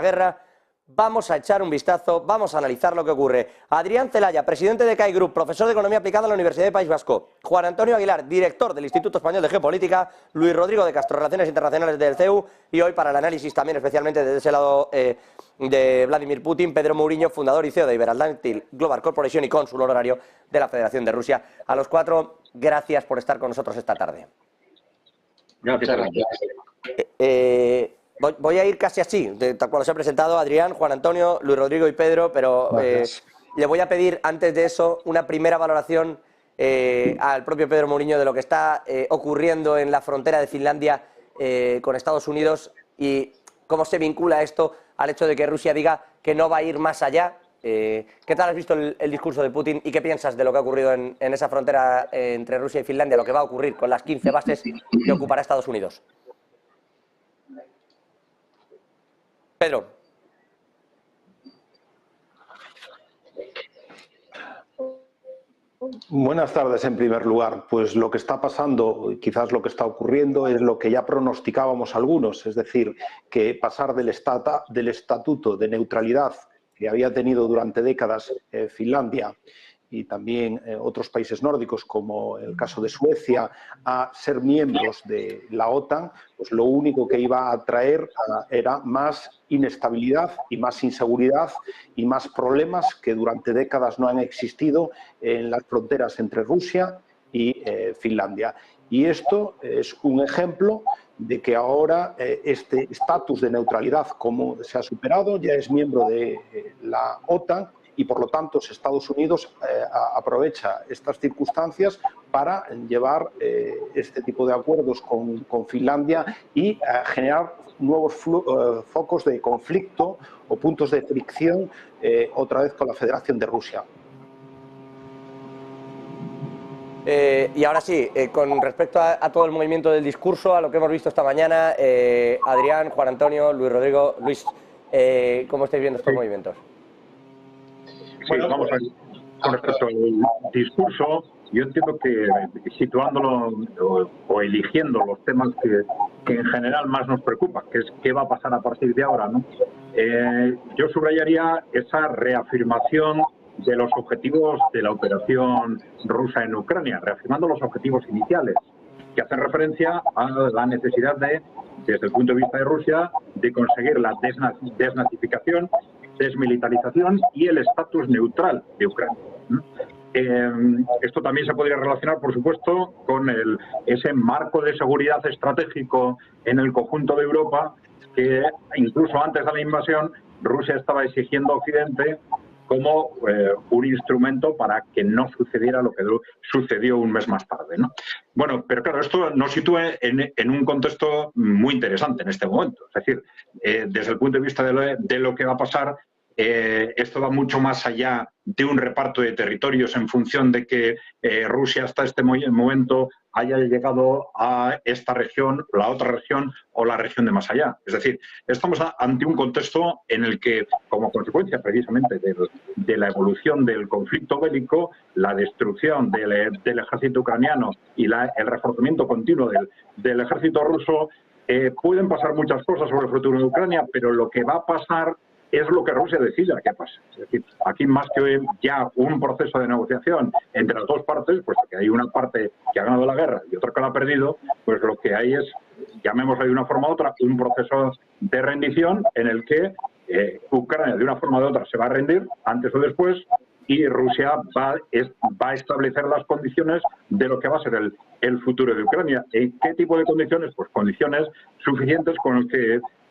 guerra. Vamos a echar un vistazo, vamos a analizar lo que ocurre. Adrián Celaya, presidente de CAI Group, profesor de Economía Aplicada en la Universidad del País Vasco. Juan Antonio Aguilar, director del Instituto Español de Geopolítica. Luis Rodrigo de Castro, Relaciones Internacionales del CEU. Y hoy para el análisis también, especialmente desde ese lado de Vladimir Putin, Pedro Mourinho, fundador y CEO de Iberatlantic Global Corporation y cónsul honorario de la Federación de Rusia. A los cuatro, gracias por estar con nosotros esta tarde. Gracias. Voy a ir casi así, tal cual os he presentado, Adrián, Juan Antonio, Luis Rodrigo y Pedro, pero le voy a pedir antes de eso una primera valoración al propio Pedro Mourinho de lo que está ocurriendo en la frontera de Finlandia con Estados Unidos y cómo se vincula esto al hecho de que Rusia diga que no va a ir más allá. ¿Qué tal has visto el discurso de Putin y qué piensas de lo que ha ocurrido en esa frontera entre Rusia y Finlandia, lo que va a ocurrir con las 15 bases que ocupará Estados Unidos? Pedro. Buenas tardes en primer lugar. Pues lo que está pasando, quizás lo que está ocurriendo es lo que ya pronosticábamos algunos, es decir, que pasar del estatuto de neutralidad que había tenido durante décadas Finlandia y también otros países nórdicos, como el caso de Suecia, a ser miembros de la OTAN, pues lo único que iba a traer era más inestabilidad y más inseguridad y más problemas que durante décadas no han existido en las fronteras entre Rusia y Finlandia. Y esto es un ejemplo de que ahora este estatus de neutralidad, como se ha superado, ya es miembro de la OTAN, y por lo tanto Estados Unidos aprovecha estas circunstancias para llevar este tipo de acuerdos con Finlandia y generar nuevos focos de conflicto o puntos de fricción otra vez con la Federación de Rusia. Y ahora sí, con respecto a todo el movimiento del discurso, a lo que hemos visto esta mañana, Adrián, Juan Antonio, Luis Rodrigo, Luis, ¿cómo estáis viendo estos movimientos? Bueno, vamos a ver. Con respecto al discurso, yo entiendo que situándolo o eligiendo los temas que en general más nos preocupan, que es qué va a pasar a partir de ahora, ¿no? Yo subrayaría esa reafirmación de los objetivos de la operación rusa en Ucrania, reafirmando los objetivos iniciales, que hacen referencia a la necesidad de, desde el punto de vista de Rusia, de conseguir la desnazificación, desmilitarización y el estatus neutral de Ucrania. Esto también se podría relacionar, por supuesto, con ese marco de seguridad estratégico en el conjunto de Europa que incluso antes de la invasión Rusia estaba exigiendo a Occidente como un instrumento para que no sucediera lo que sucedió un mes más tarde, ¿no? Bueno, pero claro, esto nos sitúa en un contexto muy interesante en este momento. Es decir, desde el punto de vista de lo que va a pasar, esto va mucho más allá de un reparto de territorios en función de que Rusia hasta este momento haya llegado a esta región, la otra región o la región de más allá. Es decir, estamos ante un contexto en el que, como consecuencia precisamente de la evolución del conflicto bélico, la destrucción del ejército ucraniano y el reforzamiento continuo del ejército ruso, pueden pasar muchas cosas sobre el futuro de Ucrania, pero lo que va a pasar es lo que Rusia decida que pase. Es decir, aquí más que ya un proceso de negociación entre las dos partes, puesto que hay una parte que ha ganado la guerra y otra que la ha perdido, pues lo que hay es, llamémoslo de una forma u otra, un proceso de rendición en el que Ucrania de una forma u otra se va a rendir antes o después y Rusia va a establecer las condiciones de lo que va a ser el futuro de Ucrania. ¿Y qué tipo de condiciones? Pues condiciones suficientes con las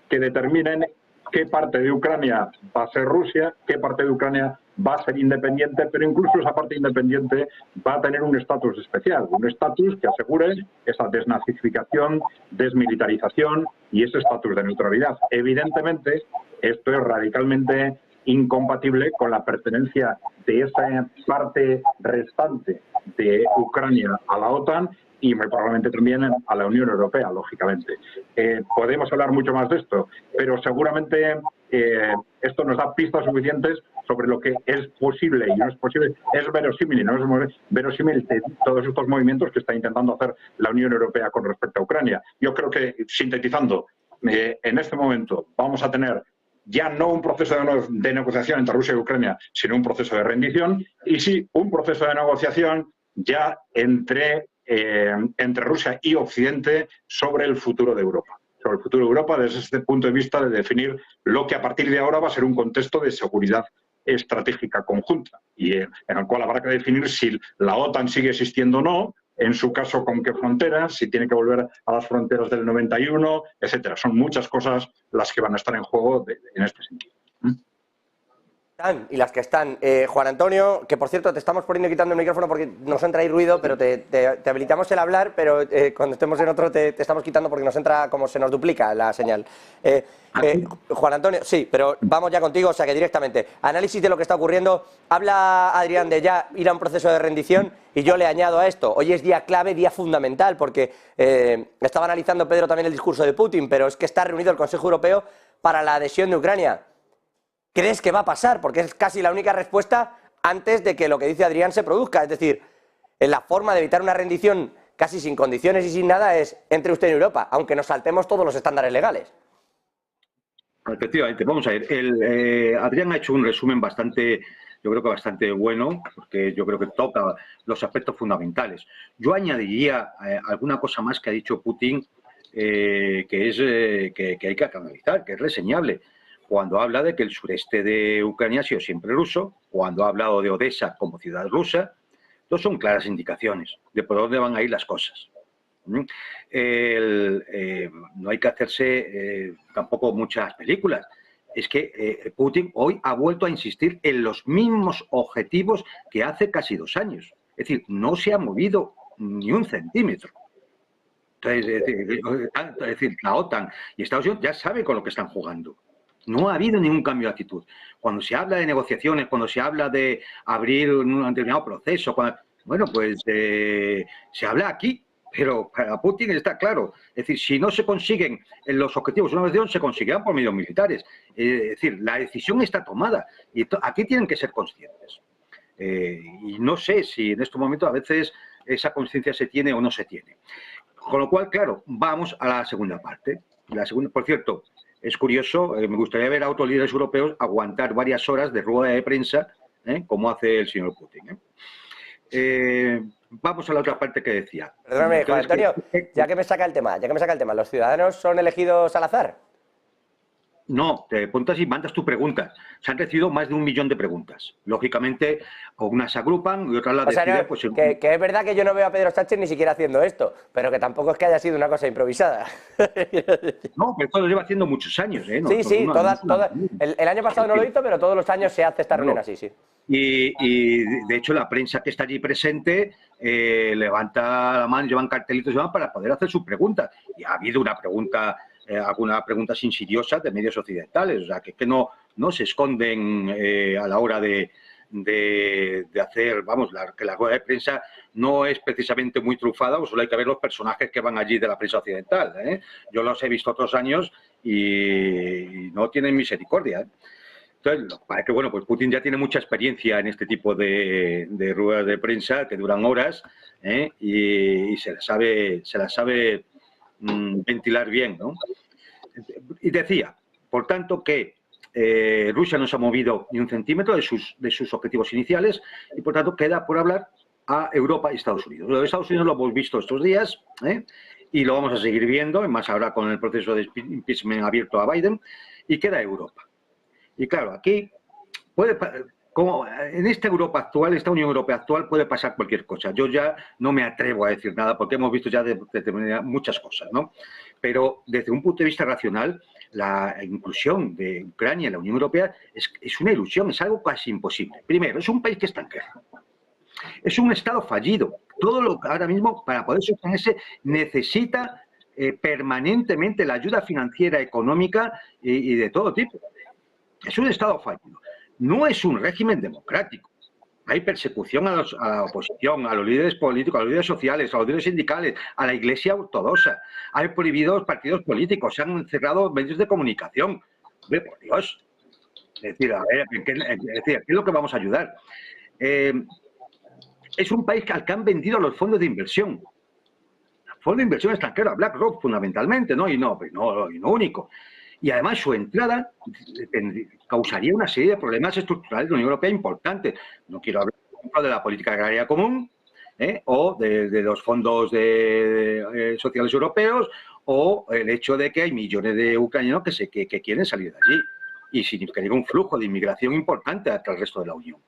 que determinen qué parte de Ucrania va a ser Rusia, qué parte de Ucrania va a ser independiente, pero incluso esa parte independiente va a tener un estatus especial, un estatus que asegure esa desnazificación, desmilitarización y ese estatus de neutralidad. Evidentemente, esto es radicalmente incompatible con la pertenencia de esa parte restante de Ucrania a la OTAN y muy probablemente también a la Unión Europea, lógicamente. Podemos hablar mucho más de esto, pero seguramente esto nos da pistas suficientes sobre lo que es posible y no es posible, es verosímil y no es verosímil de todos estos movimientos que está intentando hacer la Unión Europea con respecto a Ucrania. Yo creo que, sintetizando, en este momento vamos a tener ya no un proceso de negociación entre Rusia y Ucrania, sino un proceso de rendición, y sí un proceso de negociación ya entre Rusia y Occidente sobre el futuro de Europa. Sobre el futuro de Europa desde este punto de vista de definir lo que a partir de ahora va a ser un contexto de seguridad estratégica conjunta y en el cual habrá que definir si la OTAN sigue existiendo o no, en su caso con qué fronteras, si tiene que volver a las fronteras del 91, etcétera. Son muchas cosas las que van a estar en juego en este sentido. Y las que están. Juan Antonio, que por cierto te estamos poniendo y quitando el micrófono porque nos entra ahí ruido, pero te habilitamos el hablar, pero cuando estemos en otro te estamos quitando porque nos entra como se nos duplica la señal. Juan Antonio, sí, pero vamos ya contigo, o sea que directamente. Análisis de lo que está ocurriendo. Habla Adrián de ya ir a un proceso de rendición y yo le añado a esto. Hoy es día clave, día fundamental, porque estaba analizando Pedro también el discurso de Putin, pero es que está reunido el Consejo Europeo para la adhesión de Ucrania. ¿Crees que va a pasar? Porque es casi la única respuesta antes de que lo que dice Adrián se produzca. Es decir, la forma de evitar una rendición casi sin condiciones y sin nada es entre usted y Europa, aunque nos saltemos todos los estándares legales. Efectivamente, vamos a ver. Adrián ha hecho un resumen bastante, yo creo que bastante bueno, porque yo creo que toca los aspectos fundamentales. Yo añadiría alguna cosa más que ha dicho Putin, que hay que analizar, que es reseñable. Cuando habla de que el sureste de Ucrania ha sido siempre ruso, cuando ha hablado de Odessa como ciudad rusa, estos son claras indicaciones de por dónde van a ir las cosas. No hay que hacerse tampoco muchas películas. Es que Putin hoy ha vuelto a insistir en los mismos objetivos que hace casi 2 años. Es decir, no se ha movido ni un centímetro. Entonces, es decir, la OTAN y Estados Unidos ya saben con lo que están jugando. No ha habido ningún cambio de actitud. Cuando se habla de negociaciones, cuando se habla de abrir un determinado proceso, bueno, pues se habla aquí, pero para Putin está claro. Es decir, si no se consiguen los objetivos de una negociación, se conseguirán por medios militares. Es decir, la decisión está tomada y aquí tienen que ser conscientes. Y no sé si en estos momentos a veces esa conciencia se tiene o no se tiene. Con lo cual, claro, vamos a la segunda parte. La segunda, por cierto, es curioso, me gustaría ver a otros líderes europeos aguantar varias horas de rueda de prensa, como hace el señor Putin. Vamos a la otra parte que decía. Perdóname, Juan Antonio, ya que me saca el tema, ¿los ciudadanos son elegidos al azar? No, te apuntas y mandas tu pregunta. Se han recibido más de 1 millón de preguntas. Lógicamente, unas se agrupan y otras las deciden. No, pues, que es verdad que yo no veo a Pedro Sánchez ni siquiera haciendo esto, pero que tampoco es que haya sido una cosa improvisada. No, pero esto lo lleva haciendo muchos años. No, sí, el año pasado no lo hizo, pero todos los años se hace esta reunión así, sí. Y de hecho la prensa que está allí presente levanta la mano, llevan cartelitos para poder hacer sus preguntas. Y ha habido una pregunta, algunas preguntas insidiosas de medios occidentales, o sea, que no se esconden a la hora de hacer, vamos, que la rueda de prensa no es precisamente muy trufada, pues solo hay que ver los personajes que van allí de la prensa occidental. Yo los he visto otros años y no tienen misericordia. Entonces, parece que bueno, pues Putin ya tiene mucha experiencia en este tipo de ruedas de prensa que duran horas y se la sabe ventilar bien, ¿no? Y decía, por tanto, que Rusia no se ha movido ni un centímetro de sus objetivos iniciales y, por tanto, queda por hablar a Europa y Estados Unidos. Lo de Estados Unidos lo hemos visto estos días y lo vamos a seguir viendo, más ahora con el proceso de impeachment abierto a Biden, y queda Europa. Y claro, aquí como en esta Europa actual, esta Unión Europea actual, puede pasar cualquier cosa. Yo ya no me atrevo a decir nada porque hemos visto ya muchas cosas, ¿no? Pero desde un punto de vista racional, la inclusión de Ucrania en la Unión Europea es una ilusión, es algo casi imposible. Primero, es un país que está en guerra. Es un Estado fallido. Todo lo que ahora mismo, para poder sostenerse, necesita permanentemente la ayuda financiera, económica y de todo tipo. Es un Estado fallido. No es un régimen democrático. Hay persecución a la oposición, a los líderes políticos, a los líderes sociales, a los líderes sindicales, a la Iglesia ortodoxa. Hay prohibidos partidos políticos, se han cerrado medios de comunicación. Hombre, por Dios. Es decir, a ver, ¿qué es lo que vamos a ayudar? Es un país al que han vendido los fondos de inversión. Fondos de inversión extranjera, BlackRock fundamentalmente, ¿no? Y no único. Y además su entrada causaría una serie de problemas estructurales de la Unión Europea importantes. No quiero hablar, por ejemplo, de la política agraria común, o de los fondos sociales europeos, o el hecho de que hay millones de ucranianos que quieren salir de allí. Y significaría un flujo de inmigración importante hacia el resto de la Unión.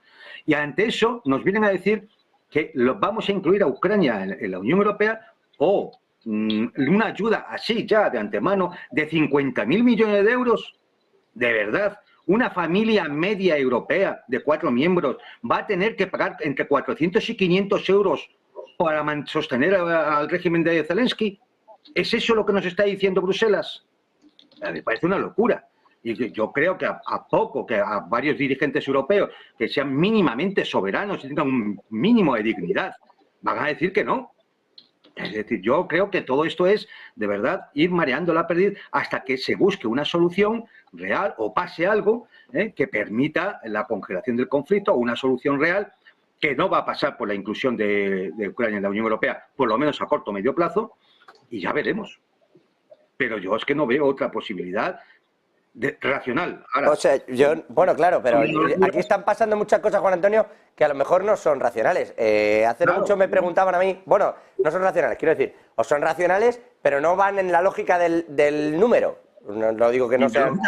Y ante eso nos vienen a decir que vamos a incluir a Ucrania en la Unión Europea, o una ayuda así ya de antemano de 50.000 millones de euros. De verdad, una familia media europea de 4 miembros va a tener que pagar entre 400 y 500 euros para sostener al régimen de Zelensky. ¿Es eso lo que nos está diciendo Bruselas? Me parece una locura. Y yo creo que a varios dirigentes europeos que sean mínimamente soberanos y tengan un mínimo de dignidad, van a decir que no. Es decir, yo creo que todo esto es, de verdad, ir mareando la perdiz hasta que se busque una solución real o pase algo que permita la congelación del conflicto o una solución real que no va a pasar por la inclusión de Ucrania en la Unión Europea, por lo menos a corto o medio plazo, y ya veremos. Pero yo es que no veo otra posibilidad racional. Ahora, o sea, bueno, claro, pero aquí están pasando muchas cosas, Juan Antonio, que a lo mejor no son racionales. Hace mucho me preguntaban a mí, bueno, no son racionales, quiero decir, o son racionales, pero no van en la lógica del número. No digo que no sean...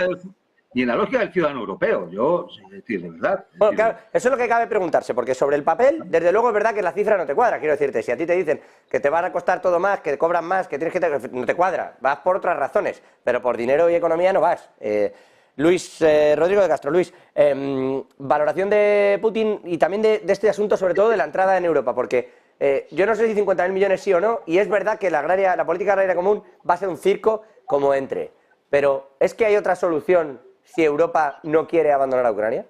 Y en la lógica del ciudadano europeo, es decir, de verdad. Bueno, claro, eso es lo que cabe preguntarse, porque sobre el papel, desde luego es verdad que la cifra no te cuadra, quiero decirte, si a ti te dicen que te van a costar todo más, que cobran más, que tienes que... no te cuadra, vas por otras razones, pero por dinero y economía no vas. Luis Rodrigo de Castro, Luis, valoración de Putin y también de este asunto, sobre todo de la entrada en Europa, porque yo no sé si 50.000 millones sí o no, y es verdad que la política agraria común va a ser un circo como entre, pero ¿es que hay otra solución si Europa no quiere abandonar a Ucrania?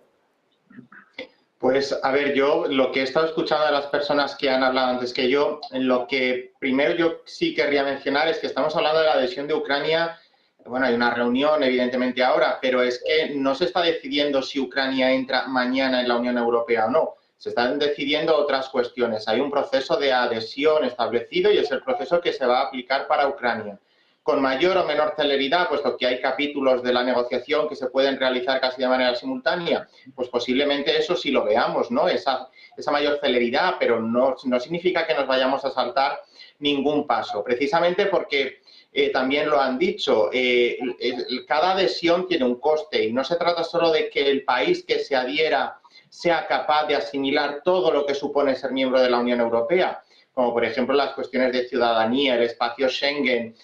Pues, a ver, yo lo que he estado escuchando de las personas que han hablado antes que yo, lo que primero yo sí querría mencionar es que estamos hablando de la adhesión de Ucrania. Bueno, hay una reunión, evidentemente, ahora, pero es que no se está decidiendo si Ucrania entra mañana en la Unión Europea o no. Se están decidiendo otras cuestiones. Hay un proceso de adhesión establecido y es el proceso que se va a aplicar para Ucrania. Con mayor o menor celeridad, puesto que hay capítulos de la negociación que se pueden realizar casi de manera simultánea, pues posiblemente eso sí lo veamos, ¿no? Esa mayor celeridad, pero no significa que nos vayamos a saltar ningún paso. Precisamente porque también lo han dicho, cada adhesión tiene un coste y no se trata solo de que el país que se adhiera sea capaz de asimilar todo lo que supone ser miembro de la Unión Europea, como por ejemplo las cuestiones de ciudadanía, el espacio Schengen,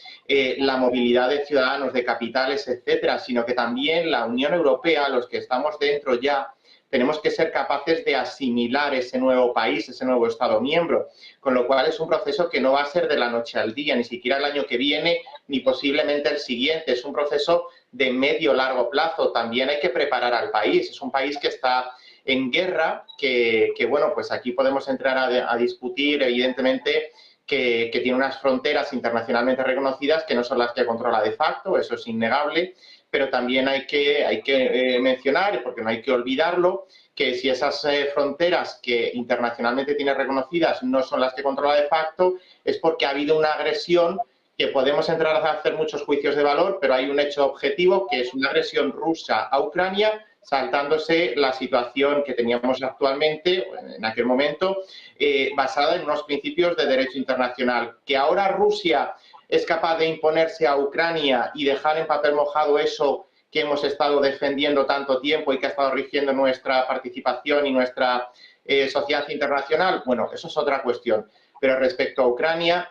la movilidad de ciudadanos, de capitales, etcétera, sino que también la Unión Europea, los que estamos dentro ya, tenemos que ser capaces de asimilar ese nuevo país, ese nuevo Estado miembro, con lo cual es un proceso que no va a ser de la noche al día, ni siquiera el año que viene, ni posiblemente el siguiente, es un proceso de medio-largo plazo. También hay que preparar al país, es un país que está en guerra, que bueno, pues aquí podemos entrar a discutir, evidentemente, que tiene unas fronteras internacionalmente reconocidas que no son las que controla de facto, eso es innegable, pero también hay que mencionar, porque no hay que olvidarlo, que si esas fronteras que internacionalmente tiene reconocidas no son las que controla de facto, es porque ha habido una agresión que podemos entrar a hacer muchos juicios de valor, pero hay un hecho objetivo que es una agresión rusa a Ucrania, saltándose la situación que teníamos actualmente, en aquel momento, basada en unos principios de derecho internacional. Que ahora Rusia es capaz de imponerse a Ucrania y dejar en papel mojado eso que hemos estado defendiendo tanto tiempo y que ha estado rigiendo nuestra participación y nuestra sociedad internacional, bueno, eso es otra cuestión. Pero respecto a Ucrania,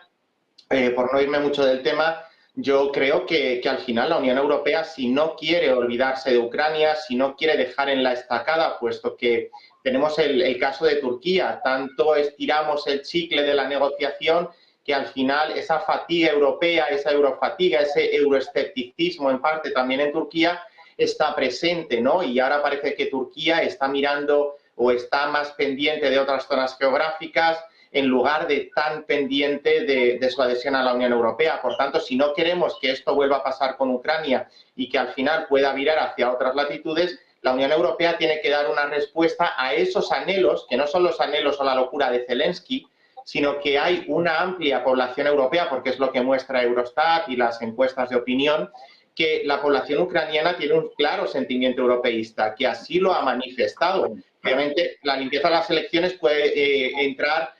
por no irme mucho del tema, yo creo que al final la Unión Europea, si no quiere olvidarse de Ucrania, si no quiere dejar en la estacada, puesto que tenemos el caso de Turquía, tanto estiramos el chicle de la negociación que al final esa fatiga europea, esa eurofatiga, ese euroescepticismo en parte también en Turquía está presente, ¿no? Y ahora parece que Turquía está mirando o está más pendiente de otras zonas geográficas, en lugar de tan pendiente de su adhesión a la Unión Europea. Por tanto, si no queremos que esto vuelva a pasar con Ucrania y que al final pueda virar hacia otras latitudes, la Unión Europea tiene que dar una respuesta a esos anhelos, que no son los anhelos o la locura de Zelensky, sino que hay una amplia población europea, porque es lo que muestra Eurostat y las encuestas de opinión, que la población ucraniana tiene un claro sentimiento europeísta, que así lo ha manifestado. Obviamente, la limpieza de las elecciones puede entrar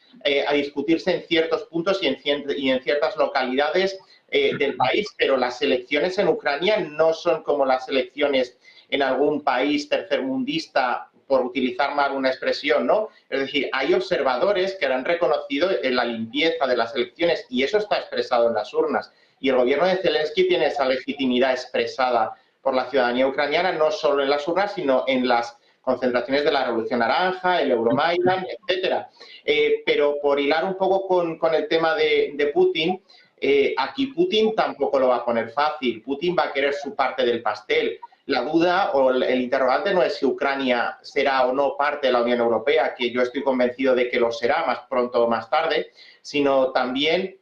a discutirse en ciertos puntos y en ciertas localidades del país, pero las elecciones en Ucrania no son como las elecciones en algún país tercermundista, por utilizar mal una expresión, ¿no? Es decir, hay observadores que han reconocido la limpieza de las elecciones y eso está expresado en las urnas. Y el gobierno de Zelensky tiene esa legitimidad expresada por la ciudadanía ucraniana, no solo en las urnas, sino en las concentraciones de la Revolución Naranja, el Euromaidan, etcétera. Pero por hilar un poco con el tema de Putin, aquí Putin tampoco lo va a poner fácil. Putin va a querer su parte del pastel. La duda o el interrogante no es si Ucrania será o no parte de la Unión Europea, que yo estoy convencido de que lo será más pronto o más tarde, sino también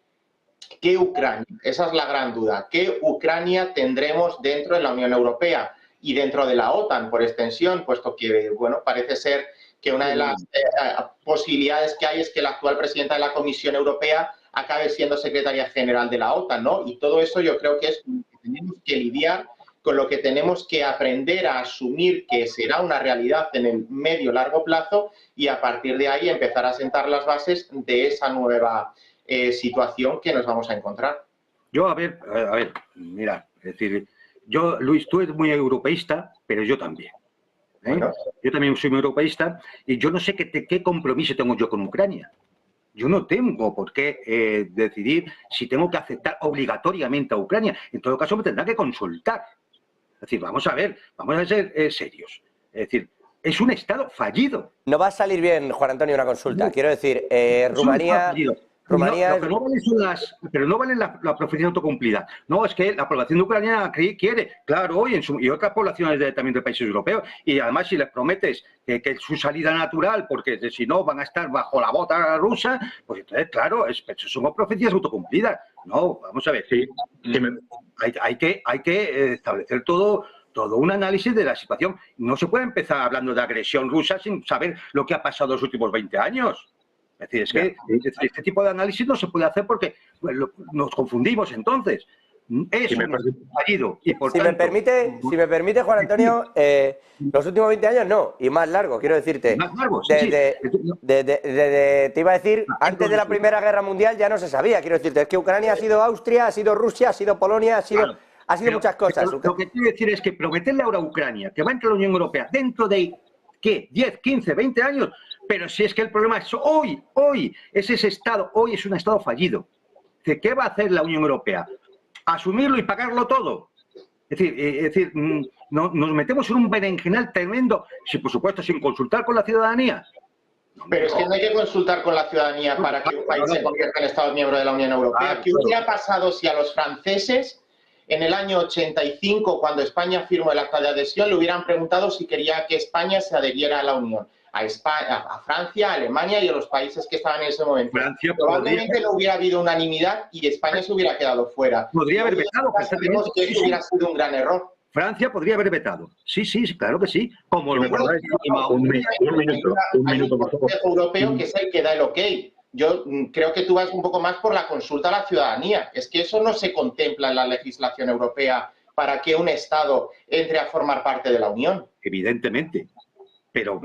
qué Ucrania, esa es la gran duda, qué Ucrania tendremos dentro de la Unión Europea y dentro de la OTAN, por extensión, puesto que, bueno, parece ser que una de las posibilidades que hay es que la actual presidenta de la Comisión Europea acabe siendo secretaria general de la OTAN, ¿no? Y todo eso yo creo que es lo que tenemos que lidiar, con lo que tenemos que aprender a asumir que será una realidad en el medio-largo plazo y a partir de ahí empezar a sentar las bases de esa nueva situación que nos vamos a encontrar. Yo, a ver, mira, es decir, yo, Luis, tú eres muy europeísta, pero yo también. Bueno. Yo también soy muy europeísta y yo no sé qué compromiso tengo yo con Ucrania. Yo no tengo por qué decidir si tengo que aceptar obligatoriamente a Ucrania. En todo caso, me tendrá que consultar. Es decir, vamos a ver, vamos a ser serios. Es decir, es un Estado fallido. No va a salir bien, Juan Antonio, una consulta. Quiero decir, Rumanía... Rumanía pero no vale la profecía autocumplida. No, es que la población ucraniana quiere, claro, y otras poblaciones también de países europeos. Y además, si les prometes que su salida natural, porque si no van a estar bajo la bota rusa, pues entonces, claro, eso son profecías autocumplidas. No, vamos a ver. Sí. Hay que establecer todo un análisis de la situación. No se puede empezar hablando de agresión rusa sin saber lo que ha pasado los últimos 20 años. Es decir, es que este tipo de análisis no se puede hacer porque nos confundimos entonces. Es un fallido. Y por tanto, si me permite, Juan Antonio, los últimos 20 años no, y más largo, quiero decirte. Más largo, sí. Te iba a decir, antes de la Primera Guerra Mundial ya no se sabía, quiero decirte, es que Ucrania ha sido Austria, ha sido Rusia, ha sido Polonia, ha sido muchas cosas. Lo que quiero decir es que prometerle ahora a Ucrania que va a entrar a la Unión Europea dentro de, ¿qué? 10, 15, 20 años... Pero si es que el problema es hoy es ese Estado, hoy es un Estado fallido. ¿Qué va a hacer la Unión Europea? ¿Asumirlo y pagarlo todo? Es decir, nos metemos en un berenjenal tremendo, por supuesto, sin consultar con la ciudadanía. Pero es que no hay que consultar con la ciudadanía para que un país se convierta en Estado miembro de la Unión Europea. ¿Qué hubiera pasado si a los franceses, en el año 85, cuando España firmó el acta de adhesión, le hubieran preguntado si quería que España se adheriera a la Unión? A Francia, a Alemania y a los países que estaban en ese momento. Francia probablemente no hubiera habido unanimidad y España se hubiera quedado fuera. Podría haber vetado. Sabemos que eso hubiera sido un gran error. Francia podría haber vetado. Sí, claro que sí. Como lo un minuto, por favor. Europeo que es el que da el ok. Yo creo que tú vas un poco más por la consulta a la ciudadanía. Es que eso no se contempla en la legislación europea para que un Estado entre a formar parte de la Unión. Evidentemente. Pero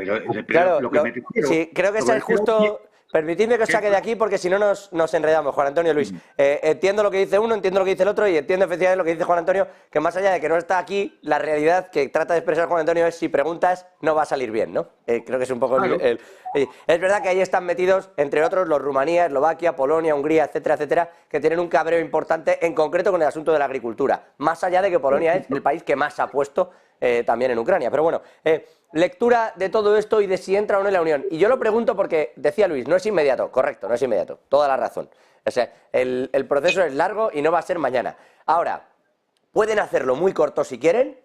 claro, lo que me refiero... Sí, creo que es justo... Permitidme que os saque de aquí porque si no nos enredamos, Juan Antonio, Luis. Entiendo lo que dice uno, entiendo lo que dice el otro y entiendo efectivamente lo que dice Juan Antonio, que más allá de que no está aquí, la realidad que trata de expresar Juan Antonio es si preguntas no va a salir bien, ¿no? Creo que es un poco... Claro. Es verdad que ahí están metidos, entre otros, los Rumanía, Eslovaquia, Polonia, Hungría, etcétera, etcétera, que tienen un cabreo importante en concreto con el asunto de la agricultura. Más allá de que Polonia es el país que más ha puesto también en Ucrania. Pero bueno... lectura de todo esto y de si entra o no en la Unión. Y yo lo pregunto porque, decía Luis, no es inmediato. Correcto, no es inmediato. Toda la razón. O sea, el proceso es largo y no va a ser mañana. Ahora, pueden hacerlo muy corto si quieren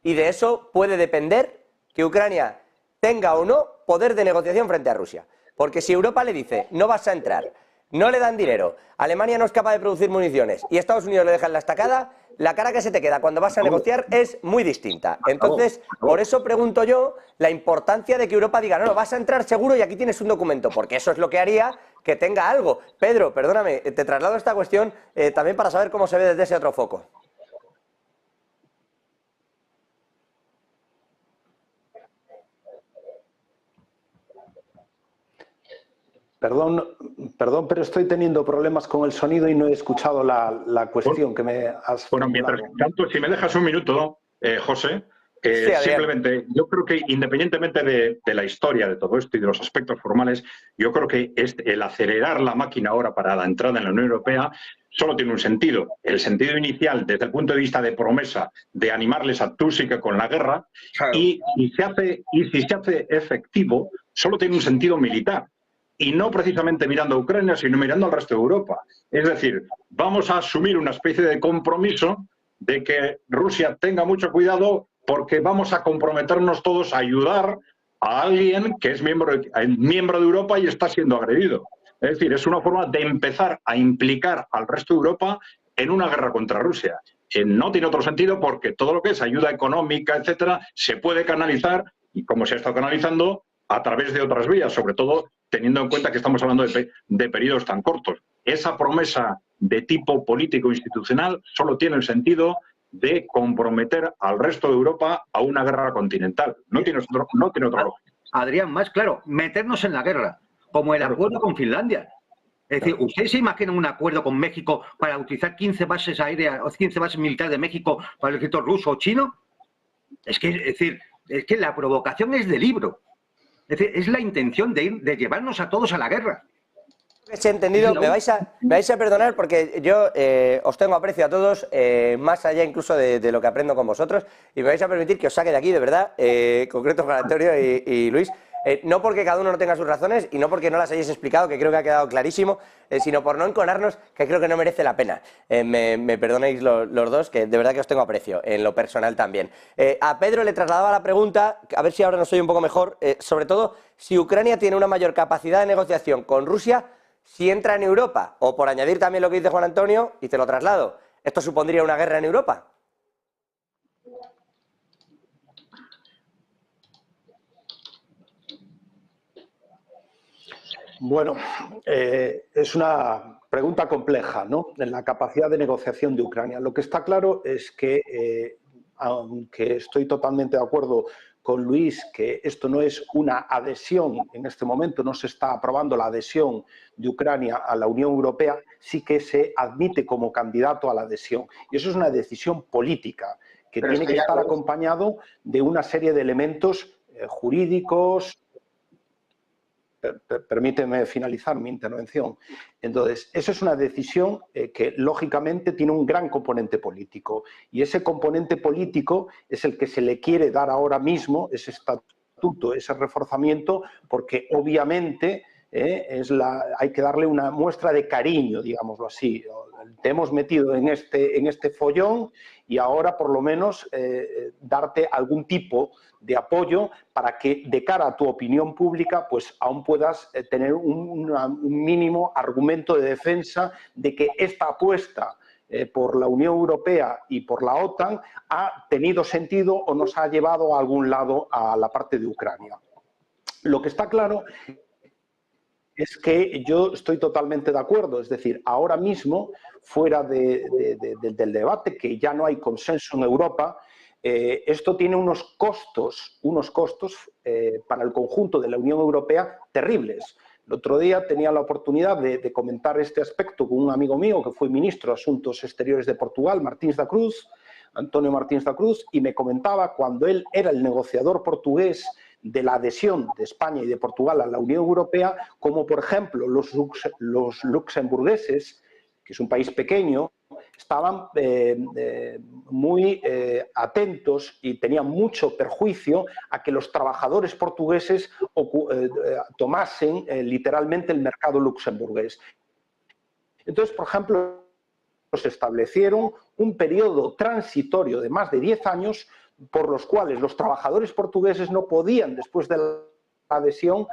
y de eso puede depender que Ucrania tenga o no poder de negociación frente a Rusia. Porque si Europa le dice, no vas a entrar, no le dan dinero, Alemania no es capaz de producir municiones y Estados Unidos le deja en la estacada, la cara que se te queda cuando vas a negociar es muy distinta. Entonces, por eso pregunto yo la importancia de que Europa diga, no, vas a entrar seguro y aquí tienes un documento, porque eso es lo que haría que tenga algo. Pedro, perdóname, te traslado esta cuestión también para saber cómo se ve desde ese otro foco. Perdón, pero estoy teniendo problemas con el sonido y no he escuchado la cuestión que me has Bueno, mientras tanto, si me dejas un minuto, José, simplemente, yo creo que independientemente de la historia de todo esto y de los aspectos formales, yo creo que el acelerar la máquina ahora para la entrada en la Unión Europea solo tiene un sentido. El sentido inicial, desde el punto de vista de promesa, de animarles a tú sí que con la guerra, claro. y si se hace efectivo, solo tiene un sentido militar. Y no precisamente mirando a Ucrania, sino mirando al resto de Europa. Es decir, vamos a asumir una especie de compromiso de que Rusia tenga mucho cuidado porque vamos a comprometernos todos a ayudar a alguien que es miembro de Europa y está siendo agredido. Es decir, es una forma de empezar a implicar al resto de Europa en una guerra contra Rusia. No tiene otro sentido porque todo lo que es ayuda económica, etcétera, se puede canalizar, y como se ha estado canalizando, a través de otras vías, sobre todo teniendo en cuenta que estamos hablando de periodos tan cortos. Esa promesa de tipo político-institucional solo tiene el sentido de comprometer al resto de Europa a una guerra continental. No tiene otro lógico. Adrián, más claro, meternos en la guerra, como el acuerdo con Finlandia. Es decir, ¿ustedes se imaginan un acuerdo con México para utilizar 15 bases aéreas o 15 bases militares de México para el ejército ruso o chino? Es que la provocación es de libro. Es decir, es la intención de llevarnos a todos a la guerra. Se ha entendido, me vais a perdonar porque yo os tengo aprecio a todos, más allá incluso de lo que aprendo con vosotros, y me vais a permitir que os saque de aquí, de verdad, concreto Juan Antonio y Luis, no porque cada uno no tenga sus razones y no porque no las hayáis explicado, que creo que ha quedado clarísimo, sino por no enconarnos, que creo que no merece la pena. Me perdonéis los dos, que de verdad que os tengo aprecio, en lo personal también. A Pedro le trasladaba la pregunta, a ver si ahora nos oye un poco mejor, sobre todo si Ucrania tiene una mayor capacidad de negociación con Rusia si entra en Europa, o por añadir también lo que dice Juan Antonio, y te lo traslado, ¿esto supondría una guerra en Europa? Bueno, es una pregunta compleja, ¿no?, en la capacidad de negociación de Ucrania. Lo que está claro es que, aunque estoy totalmente de acuerdo con Luis, que esto no es una adhesión, en este momento no se está aprobando la adhesión de Ucrania a la Unión Europea, sí que se admite como candidato a la adhesión. Y eso es una decisión política, que tiene que estar acompañado de una serie de elementos jurídicos. Permíteme finalizar mi intervención. Entonces, eso es una decisión que, lógicamente, tiene un gran componente político. Y ese componente político es el que se le quiere dar ahora mismo, ese estatuto, ese reforzamiento, porque, obviamente, hay que darle una muestra de cariño, digámoslo así. Te hemos metido en este follón y ahora, por lo menos, darte algún tipo de apoyo para que, de cara a tu opinión pública, pues aún puedas tener un mínimo argumento de defensa de que esta apuesta por la Unión Europea y por la OTAN ha tenido sentido o nos ha llevado a algún lado a la parte de Ucrania. Lo que está claro es que yo estoy totalmente de acuerdo, es decir, ahora mismo, fuera del debate, que ya no hay consenso en Europa, esto tiene unos costos para el conjunto de la Unión Europea terribles. El otro día tenía la oportunidad de comentar este aspecto con un amigo mío que fue ministro de Asuntos Exteriores de Portugal, António Martins da Cruz, y me comentaba cuando él era el negociador portugués de la adhesión de España y de Portugal a la Unión Europea, como por ejemplo los luxemburgueses, que es un país pequeño, estaban muy atentos y tenían mucho perjuicio a que los trabajadores portugueses tomasen literalmente el mercado luxemburgués. Entonces, por ejemplo, se establecieron un periodo transitorio de más de 10 años por los cuales los trabajadores portugueses no podían, después de la adhesión,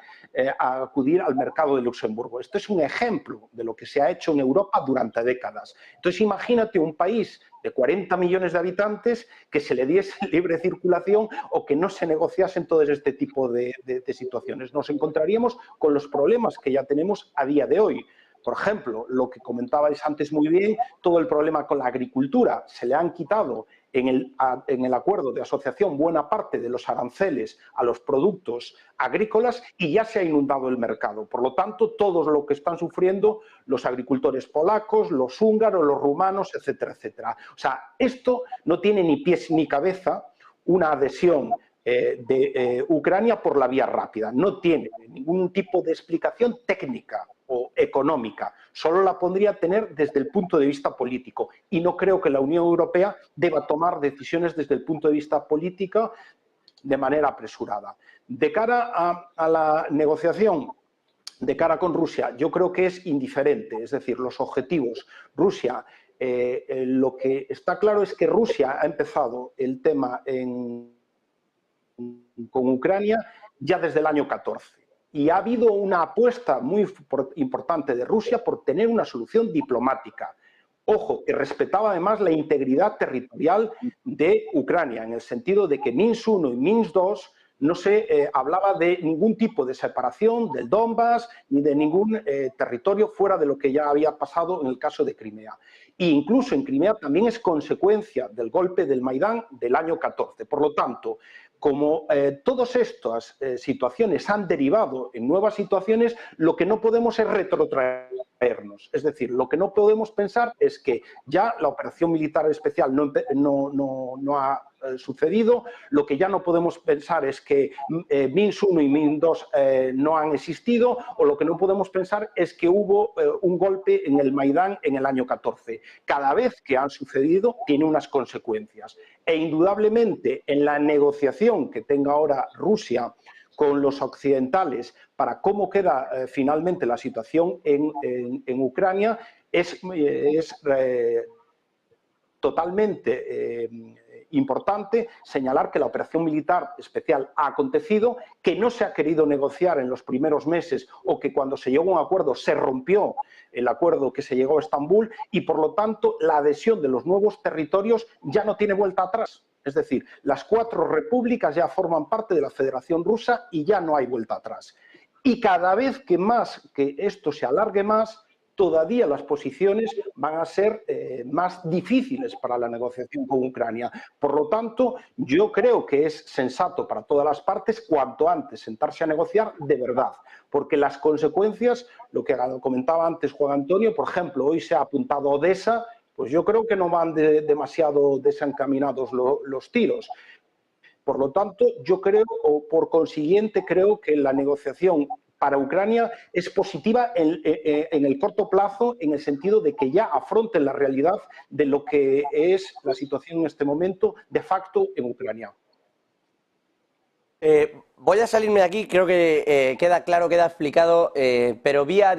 acudir al mercado de Luxemburgo. Esto es un ejemplo de lo que se ha hecho en Europa durante décadas. Entonces, imagínate un país de 40 millones de habitantes que se le diese libre circulación o que no se negociasen todo este tipo de situaciones. Nos encontraríamos con los problemas que ya tenemos a día de hoy. Por ejemplo, lo que comentabais antes muy bien, todo el problema con la agricultura. Se le han quitado en el acuerdo de asociación buena parte de los aranceles a los productos agrícolas y ya se ha inundado el mercado. Por lo tanto, todo lo que están sufriendo los agricultores polacos, los húngaros, los rumanos, etcétera, etcétera. O sea, esto no tiene ni pies ni cabeza, una adhesión de Ucrania por la vía rápida. No tiene ningún tipo de explicación técnica o económica, solo la podría tener desde el punto de vista político. Y no creo que la Unión Europea deba tomar decisiones desde el punto de vista político de manera apresurada. De cara a la negociación, de cara con Rusia, yo creo que es indiferente, es decir, los objetivos. Rusia, lo que está claro es que Rusia ha empezado el tema con Ucrania ya desde el año 14. Y ha habido una apuesta muy importante de Rusia por tener una solución diplomática. Ojo, que respetaba además la integridad territorial de Ucrania, en el sentido de que Minsk I y Minsk II no se hablaba de ningún tipo de separación del Donbass ni de ningún territorio fuera de lo que ya había pasado en el caso de Crimea. E incluso en Crimea también es consecuencia del golpe del Maidán del año 14. Por lo tanto, como todas estas situaciones han derivado en nuevas situaciones, lo que no podemos es retrotraernos. Es decir, lo que no podemos pensar es que ya la operación militar especial no ha sucedido, lo que ya no podemos pensar es que Minsk I y Minsk II no han existido, o lo que no podemos pensar es que hubo un golpe en el Maidán en el año 14. Cada vez que han sucedido tiene unas consecuencias. E indudablemente en la negociación que tenga ahora Rusia con los occidentales para cómo queda finalmente la situación en Ucrania es totalmente importante señalar que la operación militar especial ha acontecido, que no se ha querido negociar en los primeros meses o que cuando se llegó a un acuerdo se rompió el acuerdo que se llegó a Estambul y por lo tanto la adhesión de los nuevos territorios ya no tiene vuelta atrás. Es decir, las 4 repúblicas ya forman parte de la Federación Rusa y ya no hay vuelta atrás. Y cada vez que esto se alargue más, todavía las posiciones van a ser más difíciles para la negociación con Ucrania. Por lo tanto, yo creo que es sensato para todas las partes cuanto antes sentarse a negociar de verdad, porque las consecuencias, lo que comentaba antes Juan Antonio, por ejemplo, hoy se ha apuntado a Odessa, pues yo creo que no van demasiado desencaminados los tiros. Por lo tanto, yo creo, o por consiguiente, creo que la negociación para Ucrania es positiva en el corto plazo, en el sentido de que ya afronten la realidad de lo que es la situación en este momento de facto en Ucrania. Voy a salirme de aquí, creo que queda claro, queda explicado, pero vía